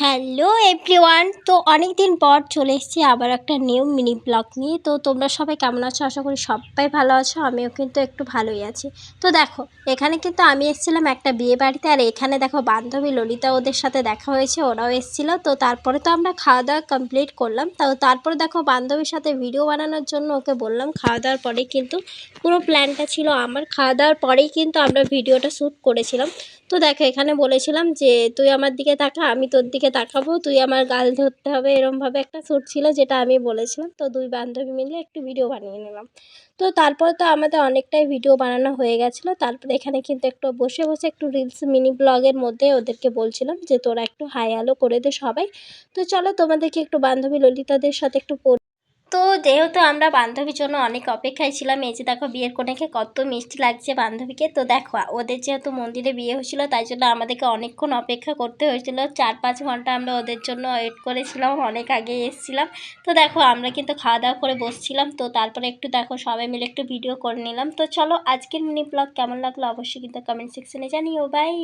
Hello everyone, তো অনেক দিন পর চলে এসেছি আবার একটা নিউ মিনি ব্লগ নিয়ে। তো তোমরা সবাই কেমন আছো? আশা করি সবাই ভালো আছো। আমিও কিন্তু একটু ভালোই আছি। তো দেখো, এখানে কিন্তু আমি এসেছিলাম একটা বিয়ে বাড়িতে, আর এখানে দেখো বান্ধবী ললিতা ওদের সাথে দেখা হয়েছে, ওরাও এসেছিলো। তো তারপরে তো আমরা খাওয়া দাওয়া কমপ্লিট করলাম। তারপরে দেখো বান্ধবীর সাথে ভিডিও বানানোর জন্য ওকে বললাম। খাওয়া দাওয়ার পরেই কিন্তু পুরো প্ল্যানটা ছিল আমার, খাওয়া দাওয়ার পরেই কিন্তু আমরা ভিডিওটা শ্যুট করেছিলাম। তো দেখো, এখানে বলেছিলাম যে তুই আমার দিকে তাকা, আমি তোর দিকে তাকাবো, তুই আমার গাল ধরতে হবে, এরমভাবে একটা শ্যুট ছিল যেটা আমি বলেছিলাম। তো দুই বান্ধবী মিলে একটু ভিডিও বানিয়ে নিলাম। তো তারপর তো আমাদের অনেকটাই ভিডিও বানানো হয়ে গেছিলো। তারপরে এখানে কিন্তু একটু বসে বসে একটু রিলস মিনি ব্লগের মধ্যে ওদেরকে বলছিলাম যে তোরা একটু হাই হ্যালো করে দে সবাই। তো চলো তোমাদেরকে একটু বান্ধবী ললিতাদের সাথে একটু তো যেহেতু আমরা বান্ধবীর জন্য অনেক অপেক্ষায় ছিলাম, এই যে দেখো বিয়ের কনেকে কত মিষ্টি লাগছে বান্ধবীকে। তো দেখো ওদের যেহেতু মন্দিরে বিয়ে হয়েছিল, তাই জন্য আমাদেরকে অনেকক্ষণ অপেক্ষা করতে হয়েছিল। 4-5 ঘন্টা আমরা ওদের জন্য ওয়েট করেছিলাম, অনেক আগে এসেছিলাম। তো দেখো আমরা কিন্তু খাওয়া দাওয়া করে বসছিলাম। তো তারপরে একটু দেখো সবাই মিলে একটু ভিডিও করে নিলাম। তো চলো, আজকের মিনি ব্লগ কেমন লাগলো অবশ্যই কিন্তু কমেন্ট সেকশনে জানিও। বাই।